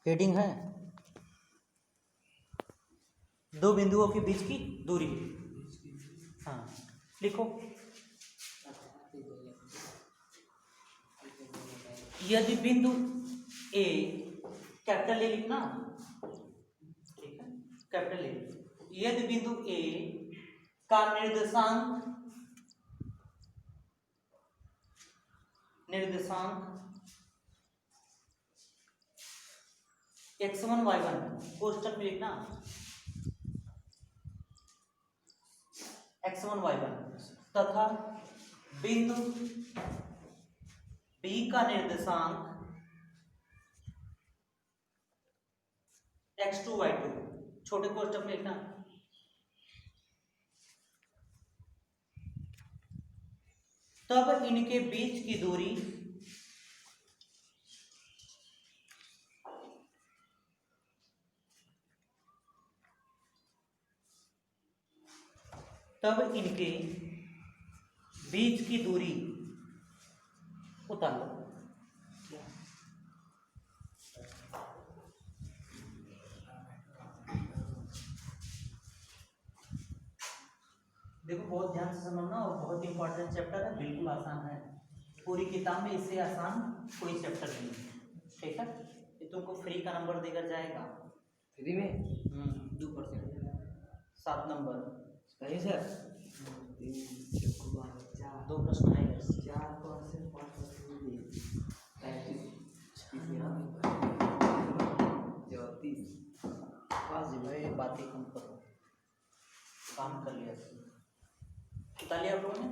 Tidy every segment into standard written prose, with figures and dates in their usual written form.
Heading है दो बिंदुओं के बीच की दूरी। हाँ लिखो, यदि बिंदु ए, कैपिटल ए लिखना, ठीक है, कैपिटल ए, यदि बिंदु ए का निर्देशांक x1 y1, कोष्टक में लिखना x1 y1, तथा बिंदु B का निर्देशांक x2 y2, छोटे कोष्टक में लिखना, तब इनके बीच की दूरी उतार लो। देखो बहुत ध्यान से समझना, और बहुत इंपॉर्टेंट चैप्टर है, बिल्कुल आसान है, पूरी किताब में इससे आसान कोई चैप्टर नहीं है, ठीक है। ये तुमको फ्री का नंबर देकर जाएगा, फ्री में 2%, 7 नंबर, सही सर। 2 प्रश्न आएगा, 4% 5%, भाई बातें कम करो, काम कर लिया, बता लिया आप लोगों ने।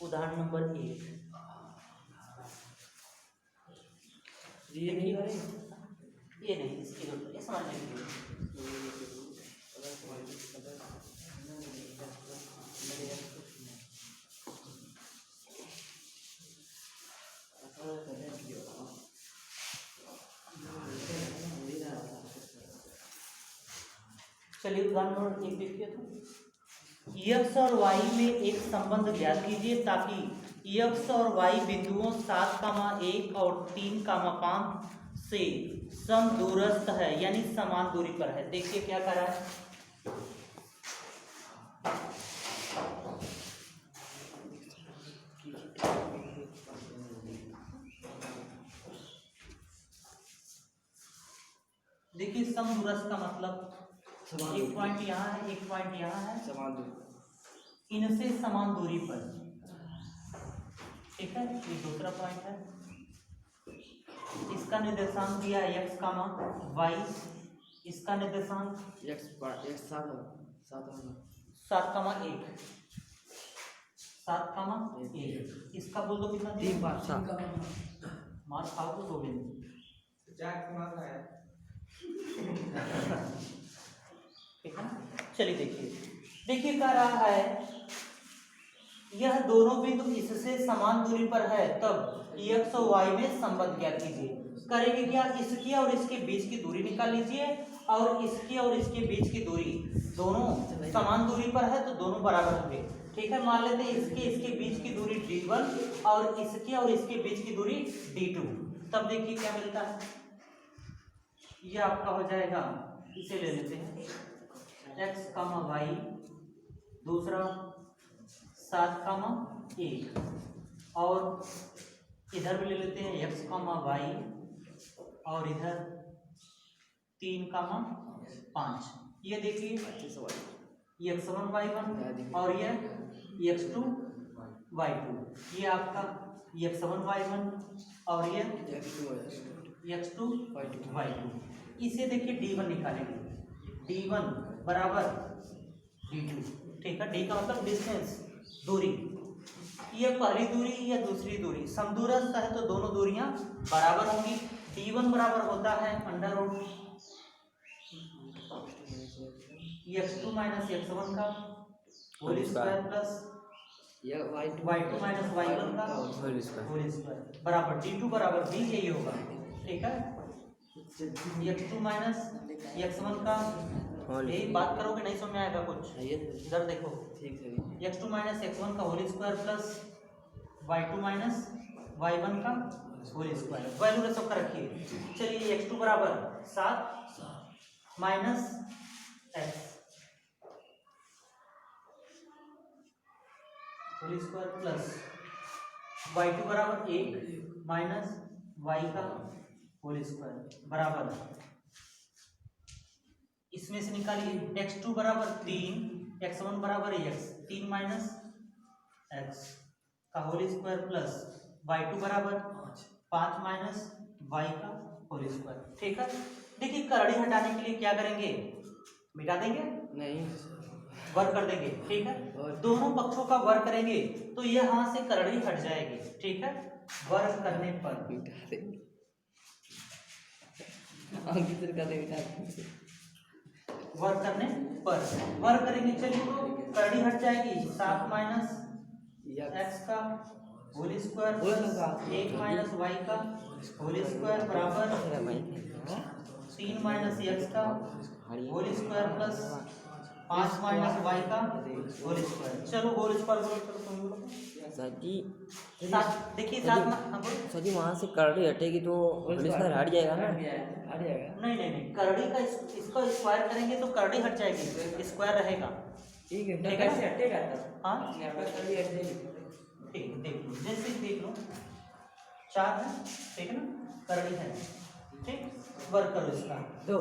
उदाहरण नंबर 1, ये नहीं, इसकी जरूरत, ये समझने के लिए। चलिए उदाहरण नंबर 1 देखिए, तो x और y में एक संबंध ज्ञात कीजिए ताकि x और y बिंदुओं 7,1 और 3,5 से समदूरस्थ है, यानी समान दूरी पर है। देखिए क्या कर रहा है, देखिए समदूरस्थ का मतलब एक पॉइंट यहाँ है, एक पॉइंट यहाँ है, समान दूरी, इनसे समान दूरी पर, ठीक है। ये दूसरा पॉइंट है, इसका निर्देशांक दिया है x, y, इसका निर्देशांक 7,1, इसका बोल दो कितना, 3 मार खाओ तो 2 बिंदु, ठीक है। चलिए देखिए कह रहा है यह दोनों बिंदु इससे समान दूरी पर है, तब x और y में संबंध ज्ञात कीजिए। करेंगे क्या, इसकी और इसके बीच की दूरी निकाल लीजिए, और इसकी और इसके बीच की दूरी दोनों समान दूरी पर है, तो दोनों बराबर होंगे, ठीक है। मान लेते हैं इसके बीच की दूरी d1 और इसके और इसके बीच की दूरी d2, तब देखिए क्या मिलता है, ये आपका हो जाएगा, इसे ले लेते हैं x, y, दूसरा 7,1, और इधर भी ले लेते हैं x, y, और इधर 3,5। ये देखिए ये x1 y1 और ये x2 y2, ये आपका x1 y1 और ये x2 y2। इसे देखिए d1 निकालेंगे, d1 बराबर d2, ठीक है। d का मतलब डिस्टेंस, दूरी, ये पहली दूरी या दूसरी दूरी, समदूरस्थ है तो दोनों दूरियां बराबर होंगी। d1 बराबर होता है under root x2 minus x1 का whole square plus y2 minus y1 का होल स्क्वायर बराबर d2 बराबर d, यही होगा, ठीक है। x2 माइनस x1 का, यही बात करोगे नहीं समझ में आएगा कुछ, इधर देखो, x2 माइनस x1 का whole square plus y2 minus y1 का होल स्क्वायर, वैल्यू रख सबका रखिए। चलिए x2 बराबर 7 minus x whole square plus y2 बराबर 1 माइनस y का होल स्क्वायर बराबर, इसमें से निकालिए x2 बराबर 3, x1 बराबर x, 3 माइनस x का होल स्क्वायर प्लस y2 बराबर 5 माइनस y का होल स्क्वायर। ठीक है, देखिए करड़ी हटाने के लिए क्या करेंगे, मिटा देंगे, नहीं वर्ग कर देंगे। ठीक है, और दोनों पक्षों का वर्ग करेंगे तो ये यहाँ से करड़ी हट जाएगी। ठीक है, वर्ग करने पर मिटा दे, अंकित सर का दे मिटा दे। वर्ग करने पर वर्ग करेंगे, चलिए तो करड़ी हट जाएगी। 7 माइनस x का whole square plus 1 minus y का होल स्क्वायर बराबर 3 माइनस x का whole square plus 5 minus y का होल स्क्वायर। चलो होल स्क्वायर बोलो। सर जी देखिए साथ में हम बोलो। सर जी वहाँ से करड़ी हटेगी तो इसका हट जाएगा ना। हट जाएगा। नहीं नहीं नहीं, करड़ी का इसका स्क्वायर करेंगे तो करड़ी हट जाएगी, स्क्वायर रहेगा। ठीक है, ठीक है। कैसे हटेगा तब? हाँ यहाँ पर करड़ी हट जाएगी। ठीक, देख लो, जैसे ही देख लो 4 है, ठीक है ना, करड़ी है। ठीक, वर्ग करो इसका। दो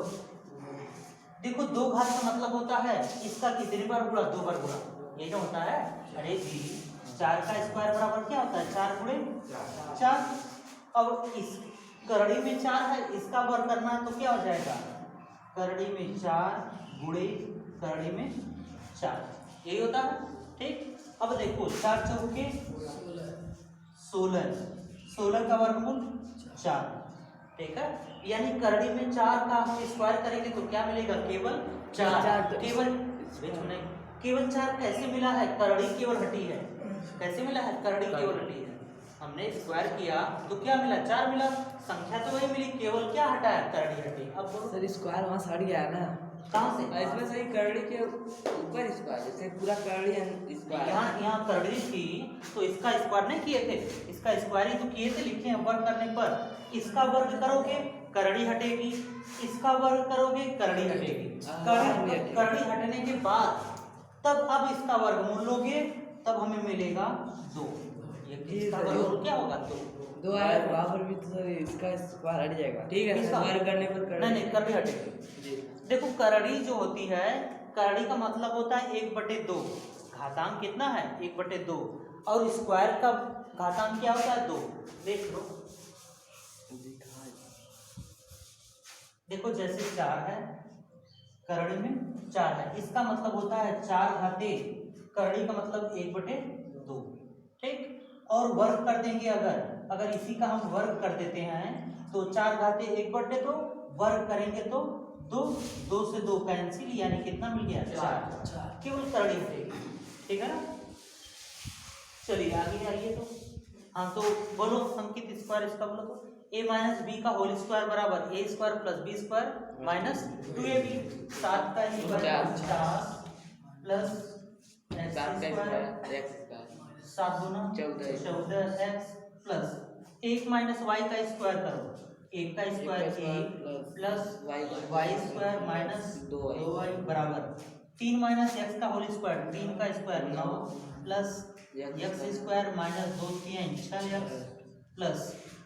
देखो 2 घात का मतलब होता है इसका कितने बार गुणा, 2 बार गुणा, ये जो होता है। अरे जी 4 का स्क्वायर बराबर क्या होता है, 4 गुणे 4। अब इस करड़ी में 4 है, इसका वर्ग करना है तो क्या हो जाएगा, करड़ी में 4 गुणे करड़ी में 4, यही होता है। ठीक, अब देखो 4 चौके 16, 16 का वर्गमूल 4। ठीक है, यानी करड़ी में 4 का हम स्क्वायर करेंगे तो क्या मिलेगा, केवल 4। केवल 4 कैसे मिला है, करड़ी केवल हटी है। कैसे मिला है, करड़ी केवल हटी है। हमने स्क्वायर किया तो क्या मिला, 4 मिला, संख्या तो वही मिली, केवल क्या हटा है, करड़ी हटी। अब बोलो सर स्क्वायर वहाँ से हट गया है ना, कहाँ से, इसमें सही करड़ी के ऊपर स्क्वायर, जैसे पूरा करड़ी स्क्वायर। यहाँ करड़ी थी तो इसका स्क्वायर नहीं किए थे, इसका स्क्वायर ही तो किए थे, लिखे हैं। वर्ग करने पर इसका वर्ग करोगे करड़ी हटेगी, इसका वर्ग करोगे करड़ी हटेगी। करड़ी हटने के बाद तब अब इसका वर्गमूल लोगे तब हमें मिलेगा 2। इसका वर्गमूल क्या होगा, 2 आया, वहाँ पर भी तो सर इसका स्क्वायर हट जाएगा। ठीक है, इसका- वर्ग करने पर करड़ी। नहीं करड़ी हटेगी। देखो करड़ी जो होती है, करड़ी का मतलब होता है 1/2, घातांक कितना है 1/2, और स्क्वायर का घातांक क्या होता है 2। देख लो, देखो जैसे 4 है, करड़ी में 4 है, इसका मतलब होता है 4 घाते, करड़ी का मतलब 1/2। ठीक, और वर्ग कर देंगे, अगर इसी का हम वर्ग कर देते हैं तो 4 घाते 1/2, वर्ग करेंगे तो 2 से 2 कैंसिल, यानी कितना मिल गया, 4। केवल करड़ी हटेगी। ठीक है ना, चलिए आगे आइए। तो हाँ, तो बोलो अंकित स्क्वायर इसका बोलो तो, a माइनस बी का होल स्क्वायर बराबर a square plus B square minus 2ab। 7 का स्क्वायर 50 प्लस x स्क्वायर 7 दूना 14x प्लस 1 माइनस y का स्क्वायर करो, 1 का square 1 plus y square minus 2y बराबर 3 माइनस x का होल स्क्वायर, 3 का square 9 plus x square minus 2 3 6x plus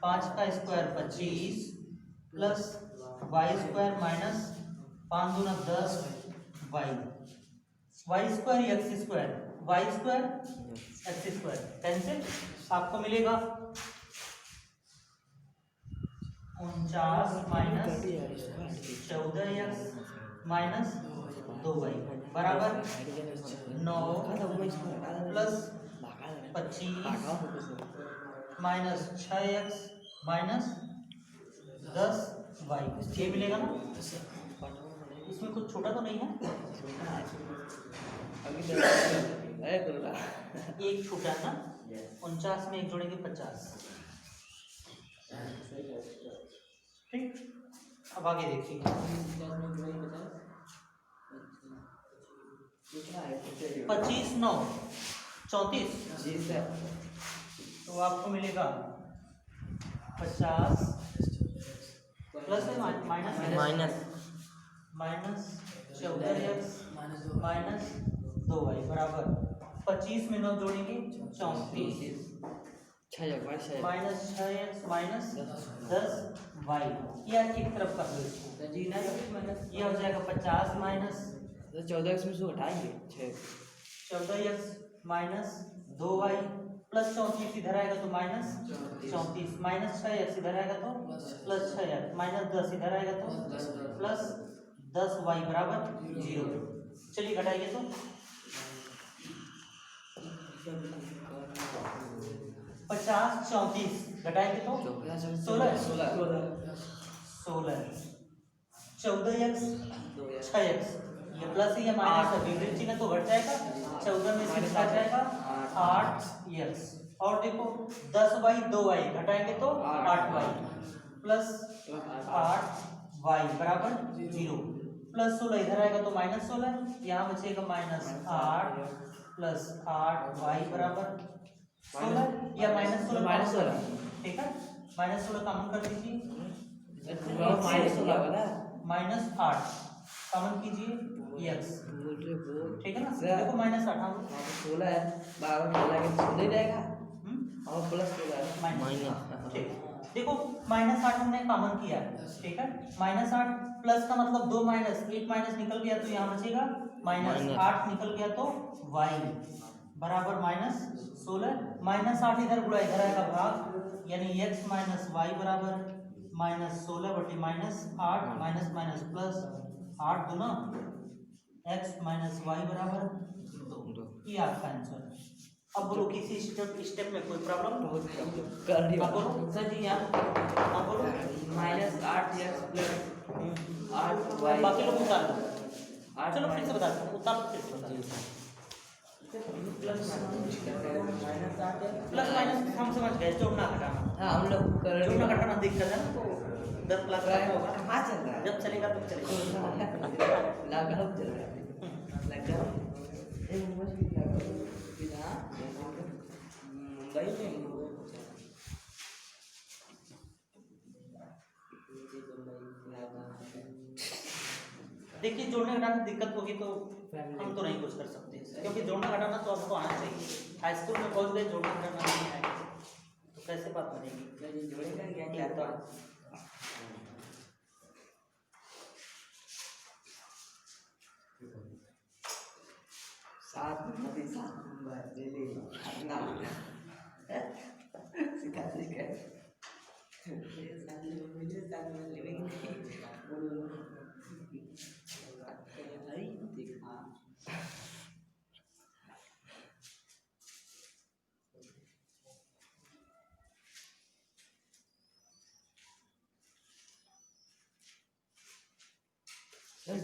5 का square 25 plus y square minus 5 दूना 10 y square x square y square x square cancel, आपको मिलेगा 49 minus 14x minus 2y बराबर 9 plus 25 minus 6x minus 10y, ये मिलेगा ना। इसमें कुछ छोटा तो नहीं है, एक छोटा है ना, 49 में 1 जोड़ेंगे 50। ठीक, अब आगे देखिए, 25 9 34, तो आपको मिलेगा 50 प्लस है minus minus minus 14x minus 2y बराबर 25 में 9 जोड़ेंगे 34 6 माइनस 6x माइनस 10y या एक तरफ कर दो इसको जीना माइनस ये हो जाएगा 50 माइनस तो 14 इसमें से घटाएंगे 14x माइनस 2y प्लस 34 इधर आएगा तो माइनस 34 माइनस 6x इधर आएगा तो प्लस 6x माइनस 10 इधर आएगा तो प्लस 10y बराबर 0। चलिए घटाइए तो 50 34 घटाएंगे तो 16 14x 6x ये प्लस है या माइनस है विपरीत चिन्ह तो घट जाएगा 14 में से घटा जाएगा 8x और देखो 10y 2y घटाएंगे तो 8y प्लस 8y बराबर 0 प्लस 16 इधर आएगा तो माइनस 16 यहाँ बचेगा माइनस 8 प्लस 8y बराबर 16 या माइनस 16 ठीक है माइनस 16 कॉमन कर दीजिए माइनस 8 कॉमन कीजिए x ठीक है ना देखो माइनस 8 हम 16 है 12 में 16 ही रहेगा और प्लस 16 माइनस ठीक देखो माइनस 8 हमने कॉमन किया ठीक है माइनस 8 प्लस का मतलब 2 माइनस 1 माइनस निकल गया तो यहाँ बचेगा माइनस 8 निकल गया तो y बराबर माइनस 16 माइनस 8 इधर गुणा इधर आएगा भाग यानी x माइनस y बराबर माइनस 16 बटे माइनस 8 माइनस माइनस प्लस 8 दूना x माइनस y बराबर 2 ये आपका आंसर है। अब बोलो किसी स्टेप में कोई प्रॉब्लम कर दिया अब बोलो सर जी यहाँ अब बोलो माइनस 8x प्लस 8y बाकी लोग उतार दो चलो फिर से बता दो उतार दो फिर से बता दो प्लस माइनस हम समझ गए जोड़ना घटाना हाँ हम लोग कर जोड़ना घटाना दिक्कत है ना तो 10 प्लस का होगा कहाँ चल रहा है जब चलेगा तब चलेगा लॉकडाउन चल रहा है लॉकडाउन एक मुश्किल है मुंबई में देखिए जोड़ने घटाने दिक्कत होगी तो हम तो नहीं कुछ कर सकते क्योंकि जोड़ना घटाना तो आपको आना चाहिए हाई स्कूल में पहुंच गए जोड़ना घटाना नहीं आएगा तो कैसे बात बनेगी जोड़ेगा क्या तो सात नंबर दिल्ली ना सिखा सिखा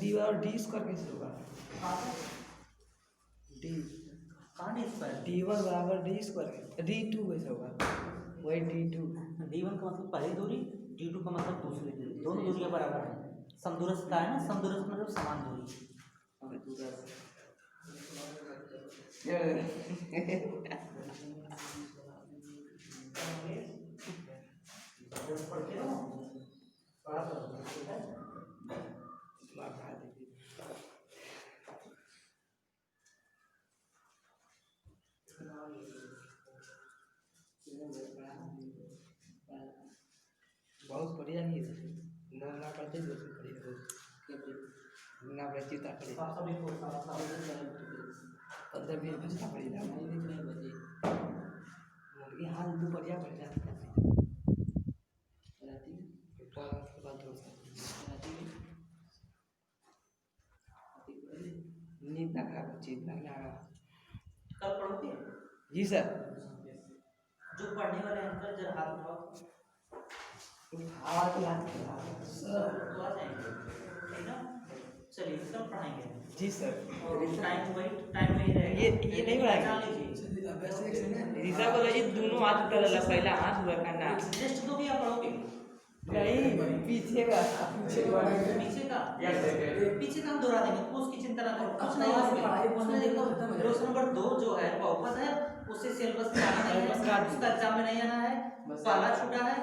डी और डी स्क्वायर कैसे होगा डी कहाँ डी स्क्वायर D1 बराबर डी स्क्वायर D2 कैसे होगा वही D2 D1 का मतलब पहली दूरी D2 का मतलब दूसरी दूरी दोनों दूरियां बराबर हैं समदूरस्थ का है ना समदूरस्थ मतलब समान दूरी बहुत बढ़िया नहीं है ना करते ना बची ता पड़ी 15-20 बजे ता पड़ी मुर्गी हाल दो बढ़िया पड़ जाता है नींद ना खराब चीज ना कल पढ़ोगे जी सर जो पढ़ने वाले अंकल जरा हाथ उठाओ आवाज ला सर तो आ जाएंगे ठीक ना चलिए कल पढ़ाएंगे जी सर टाइम वही रहेगा ये नहीं पढ़ाएंगे जान लीजिए रीसा बोला ये दोनों हाथ कर ला पहला हाथ हुआ करना टेस्ट तो भी आप पढ़ोगे नहीं पीछे का पीछे का हम दोहरा देंगे तो उसकी चिंता ना करो कुछ नहीं उसमें देखो रोज नंबर 2 जो है बहुपद है उससे सिलेबस में आना नहीं है उसका एग्जाम में नहीं आना है पहला छूटा है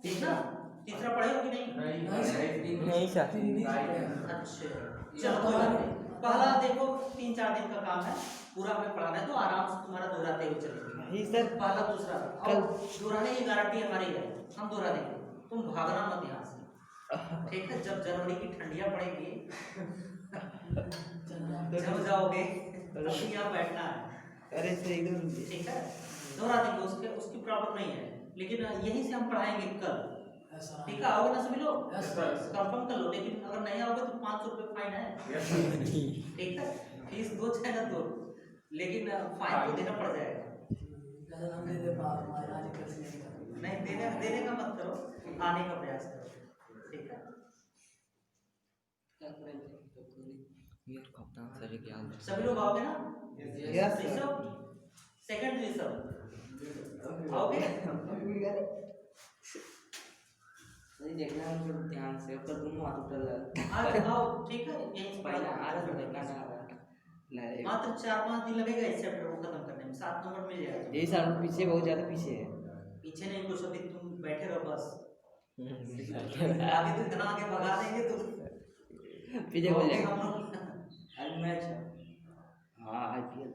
तीसरा तीसरा पढ़े हो कि नहीं? नहीं सर। अच्छा चलो कोई बात नहीं। पहला देखो 3-4 दिन का काम है, पूरा हमें पढ़ाना है तो आराम से तुम्हारा दोहराते हुए चलेगा। नहीं सर। पहला दूसरा कल दोहराने की गारंटी हमारी है, हम दोहरा देंगे, तुम भागना मत यहाँ से, ठीक है? जब जनवरी की ठंडियां पड़ेगी जब जाओगे तभी यहाँ बैठना है, अरे सर एकदम ठीक है? दोहरा देंगे, उसकी प्रॉब्लम नहीं है, लेकिन यहीं से हम पढ़ाएंगे कल, ठीक है? आओगे ना सभी लोग? कंफर्म कर लो, लेकिन अगर नहीं आओगे तो 500 रुपये फाइन है, ठीक है? फीस दो चाहे ना दो, लेकिन फाइन तो देना पड़ जाएगा। नहीं देने का मत करो, आने का प्रयास करो, ठीक है? सभी लोग आओगे ना? यस ऋषभ, सेकंड ऋषभ आओगे? नहीं देखना है तो ध्यान से ऊपर दोनों हाथ उठा लगा। आज आओ, ठीक है? यहीं से पहले पढ़ा आ रहा था देखना ना नहीं मात्र 4-5 दिन लगेगा इस चैप्टर को खत्म करने में, 7 नंबर मिल जाएगा। यही सर पीछे बहुत ज्यादा पीछे है। पीछे नहीं, कुछ अभी तुम बैठे रहो बस, आगे तो इतना आगे भगा देंगे तो पीछे बोल जाएगा। हम लोग आज मैच है। हाँ आईपीएल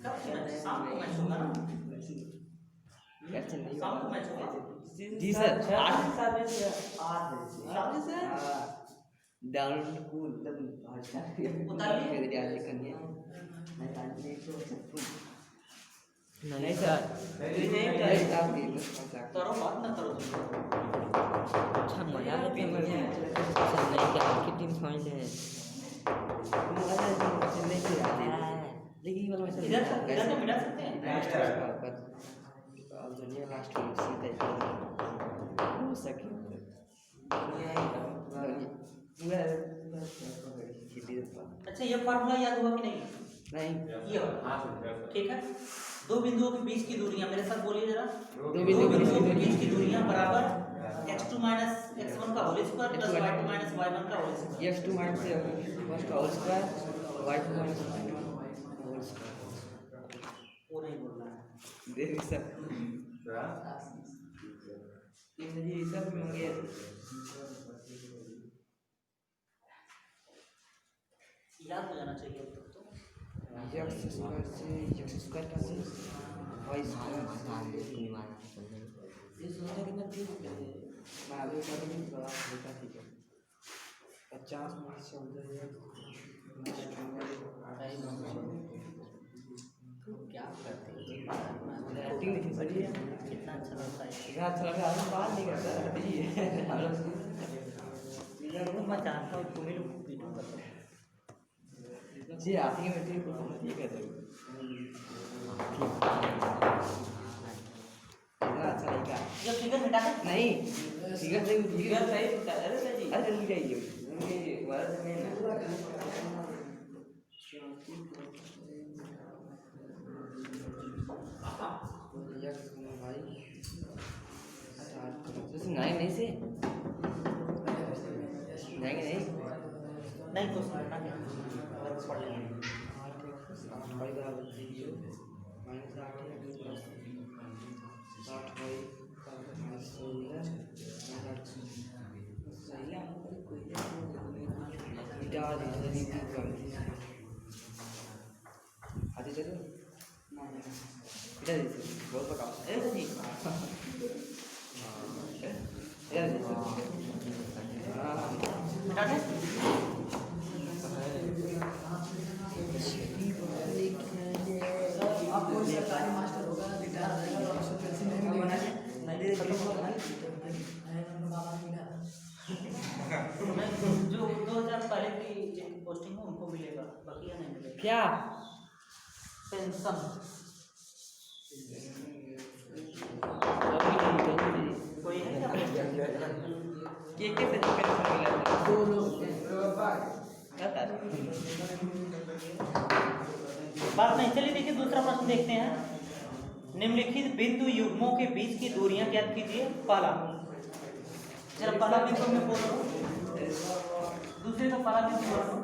कब की मैच? शाम को मैच होगा ना? कैसे नहीं शाम को मैच होगा? जी सर 8 शाम से डाउनलोड को एकदम उतारिए। मेरे आज करनी है नहीं सर नहीं आप दे बस करो बात ना करो तुम। अच्छा मजा आता है सर नहीं क्या आपकी टीम पॉइंट है नहीं किया लेकिन ये वाला मैच इधर से मिला सकते हैं। लास्ट पर अब दुनिया लास्ट में सीधा हो सके अच्छा ये फार्मूला याद हुआ कि नहीं? नहीं ये वाला, ठीक है? दो बिंदुओं के बीच की दूरियां, मेरे साथ बोलिए जरा। दो बिंदुओं के बीच की दूरियां बराबर x2 माइनस x1 का whole square plus y2 minus y1 का whole square. x2 minus y1 का whole square y2 minus y1 का होल स्क्वायर वो नहीं बोलना है। देख सर ये सब मंगे याद हो जाना चाहिए अब तक तो। x स्क्वायर से x स्क्वायर का से y स्क्वायर ये सोचा कितना ठीक है मैं अभी कर नहीं बड़ा होता ठीक है 50 मार्क्स से उधर है क्या करते हैं? एक्टिंग लिखी सही है कितना अच्छा लगता है। इतना अच्छा लगा हम बात नहीं करता रहती है इधर वो मैं जानता हूँ तुम्हें लोग पीटूंगा तो। जी आती है बेटी को ठीक है तो इतना अच्छा लगा जब फिगर मिटा दे नहीं फिगर सही फिगर सही अरे जल्दी जाइए ये वर्ड में ना भाई नहीं नहीं से नहीं नहीं कुछ करना क्या पढ़ लेंगे। भाई बराबर माइनस 8 है प्लस 8 भाई माइनस 16 सही है कोई डाल जल्दी कर आते चलो ना इधर देखो बहुत पकाओ ए जी इधर देखो मिटा दे आपको सरकारी मास्टर होगा रिटायर हो जाएगा और पेंशन नहीं मिलेगा जो 2000 पहले की पोस्टिंग है उनको मिलेगा, बकिया नहीं मिलेगा। क्या पेंशन कोई है क्या? के सही पेंशन मिला दो लोग बात नहीं। चलिए देखिए दूसरा प्रश्न देखते हैं। निम्नलिखित बिंदु युग्मों के बीच की दूरियां ज्ञात कीजिए। पहला जरा पहला बिंदु में बोलो, दूसरे का पहला बिंदु बोलो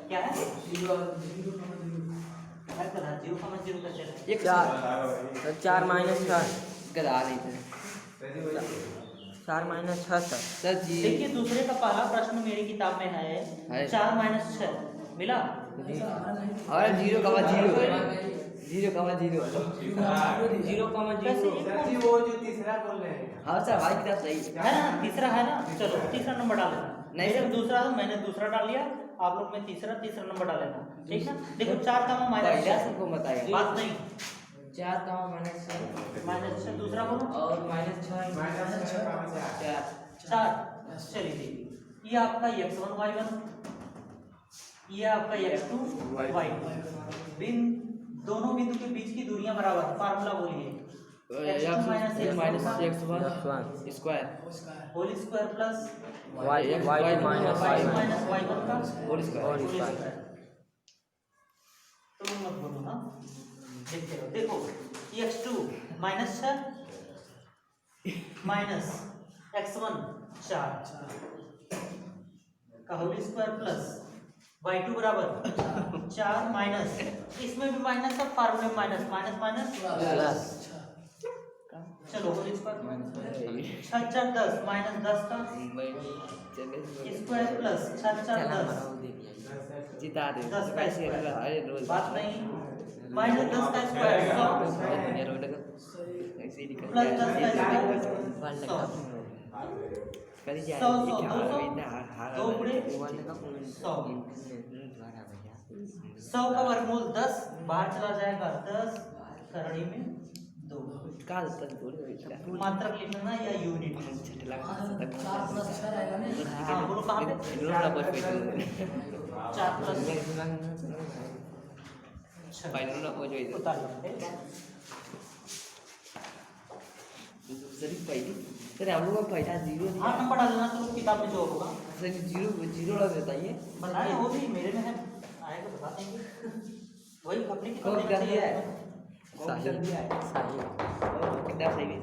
क्या है? है तो 0,0 का चला एक 4 माइनस 6 गदा नहीं थे 4 माइनस 6 सर जी देखिए दूसरे का पहला प्रश्न मेरी किताब में है 4 माइनस 6 मिला और 0,0 कैसे वो जो तीसरा बोल रहे हैं हाँ सर भाई किताब सही है ना तीसरा है ना चलो तीसरा नंबर डाल लेना नहीं मेरे सर। में दूसरा था मैंने दूसरा डाल लिया आप लोग में तीसरा नंबर डाल लेना ठीक ना देखो 4 का माइनस पहला सबको बताएगा बात नहीं 4 का माइनस 6 दूसरा बोलो और माइनस 6 4 चलिए देखिए ये आपका x1 y1 ये आपका x2 y2 दोनों बिंदु के बीच की दूरियां बराबर फार्मूला बोलिए x2 minus x1 x1 square whole square plus y minus y1 y1 का होल स्क्वायर तो मत बोलो ना देखते रहो देखो x2 माइनस 6 माइनस x1 4 का होल स्क्वायर प्लस y2 बराबर 4 माइनस इसमें भी माइनस है फार्मूले में माइनस प्लस चलो होल स्क्वायर 6 4 10 माइनस 10 का स्क्वायर प्लस 6 4 10 जिता दे 10 का कैसे स्क्वायर अरे रोज बात नहीं माइनस 10 का स्क्वायर 100 ऐसे ही प्लस 10 का स्क्वायर 100 करी जाए 100 दो गुणे 100 का वर्गमूल 10 बाहर चला जाएगा 10 करड़ी में 2 काल तक बोल मात्रक लिखना या यूनिट छठला हाँ बोलो कहाँ पे 4 प्लस फाइनल ना हो जाए उतार लेते सर पहली सर हम लोग का पहला 0 हाँ नंबर डालना तो किताब में जो होगा सर 0 लग बताइए बताए वो भी मेरे में है आएगा बता देंगे वही अपनी कौन किताब कर में दिया है? सही किताब सही है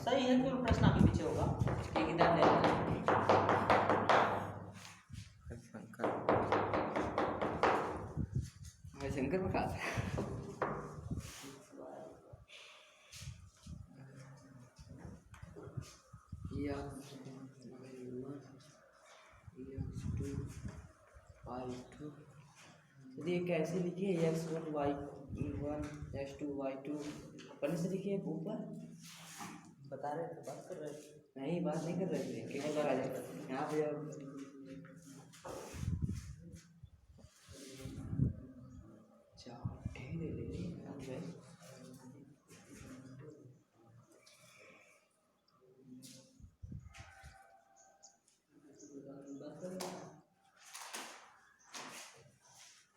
सही है केवल प्रश्न आगे पीछे होगा ये किताब ले शंकर प्रकाश ये कैसे लिखिए x1 y1 x2 y2 पहले से लिखिए ऊपर बता रहे थे बात कर रहे थे नहीं बात नहीं कर रहे थे केवल आ जाए यहाँ पे अब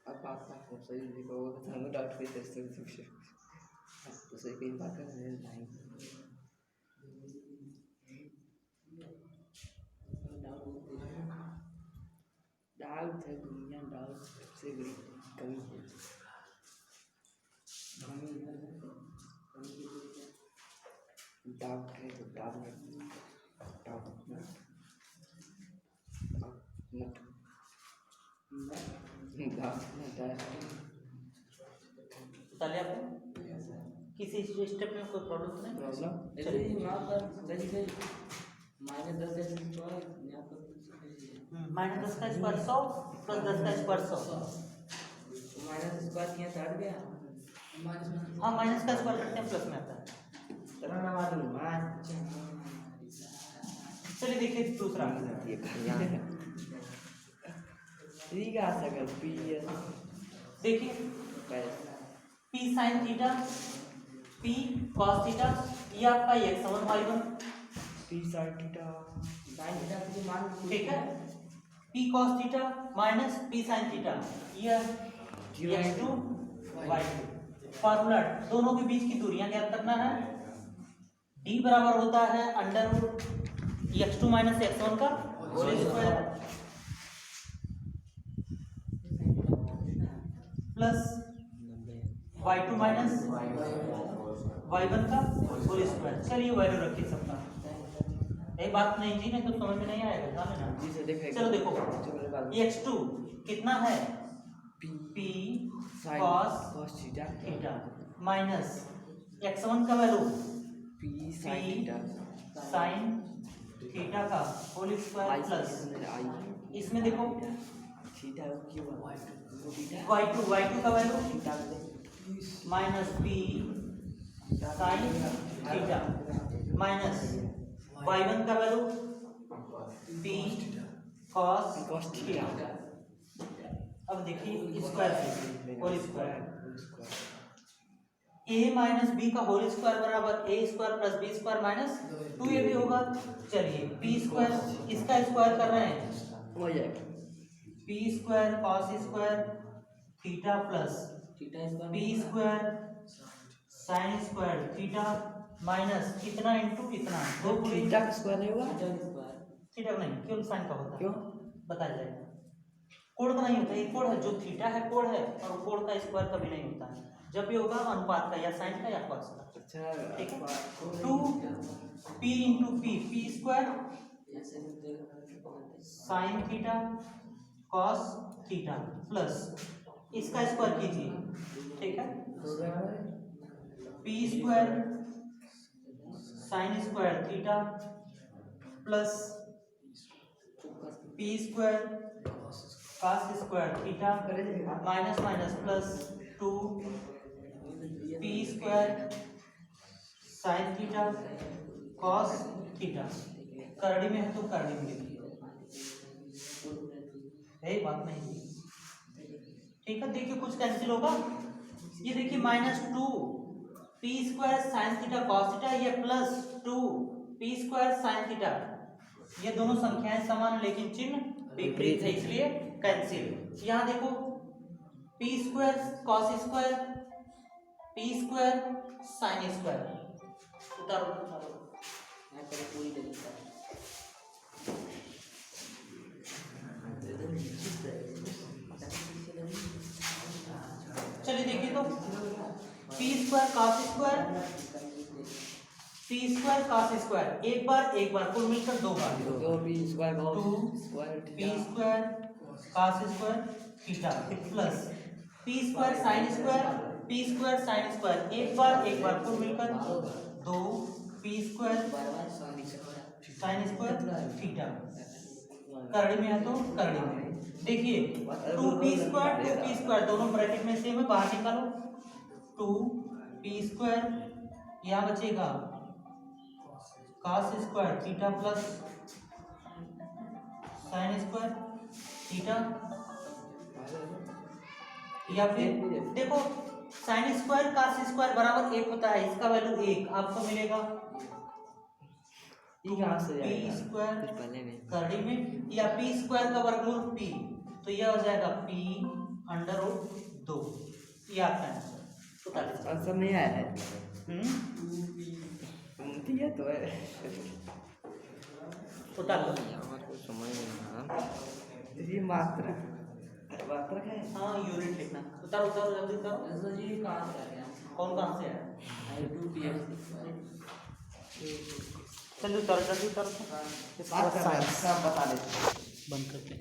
अब आप सही लिखोगे तो हम डॉट पे टेस्ट शिक्षक तो सही कहीं बात कर रहे हैं डाउट है दुनिया डाउट सबसे बड़ी कमी है डाउट है तो डाउट बताइए आपको किसी स्टेप में कोई प्रॉब्लम तो नहीं प्रॉब्लम चलिए माइनस 10 का स्क्वायर 100 प्लस 10 का स्क्वायर 100 हाँ माइनस का स्क्वायर करते हैं प्लस में आता है चलिए देखिए दूसरा देखिए P sine theta P cos theta ये आपका x1 y1 ठीक है P cos theta minus P sign theta ये x2 y2 फार्मूला दोनों के बीच की दूरियां ज्ञात करना है d बराबर होता है under root x2 minus x1 का whole square plus y2 minus y1 का होल स्क्वायर चलिए वैल्यू रखिए सबका एक बात नहीं जी नहीं तो समझ में नहीं आएगा ध्यान देना जी से देखेगा चलो देखो x2 कितना है p cos cos theta theta minus x1 का value p sin theta sine theta का होल स्क्वायर प्लस आई इसमें देखो थीटा क्यों y2 का value theta minus b sine theta minus y1 का value b cos cos theta अब देखिए square whole square a minus B का होल स्क्वायर बराबर A square plus B square minus 2a भी होगा। चलिए p स्क्वायर इसका स्क्वायर कर रहे हैं हो जाएगा p square cos square theta plus theta p square sine square theta minus इतना इंटू इतना दो गुणे थीटा का स्क्वायर नहीं हुआ थीटा का नहीं केवल साइन का होता है क्यों बताया जाएगा। कोण का नहीं होता ये कोण है जो थीटा है कोण है और कोण का स्क्वायर कभी नहीं होता है जब भी होगा अनुपात का या साइन का या कॉस का। अच्छा ठीक है 2p into P square sine theta cos theta plus इसका स्क्वायर कीजिए ठीक है p square sine square theta plus p square cos square theta minus minus plus 2 p square sine theta cos theta करड़ी में है तो करड़ी में लिखिए यही बात नहीं ठीक है। देखिए कुछ कैंसिल होगा ये देखिए minus 2 p square sine theta cos theta ये plus 2 p square sine theta ये दोनों संख्याएं समान हैं, लेकिन चिन्ह विपरीत है इसलिए कैंसिल। यहाँ देखो p square cos square p square sine square उतारो पूरी चलिए देखिए तो p square cos square p square cos square एक बार कुल मिलकर दो बार दो p square two square p square cos square theta plus p square sine square एक बार कुल मिलकर दो p square sine square theta करड़ी में है तो करड़ी में देखिए 2p स्क्वायर दोनों ब्रैकेट में सेम है बाहर निकालो 2p स्क्वायर यहाँ बचेगा cos square theta plus sign square theta या फिर देखो साइन स्क्वायर cos स्क्वायर बराबर 1 होता है इसका वैल्यू 1 आपको मिलेगा p स्क्वायर पहले में करड़ी में या p स्क्वायर का वर्गमूल p तो यह हो जाएगा p अंडर रूट 2 ये आपका आंसर आंसर नहीं आया है ठीक है तो है उतार लो हमारे को समझ नहीं आ ये मात्रा का है हाँ यूनिट लिखना उतारो जल्दी उतारो जी कहाँ से आ गया कहाँ से आया I2 जल्दी उतारो इसका सब बता देते बंद करते हैं।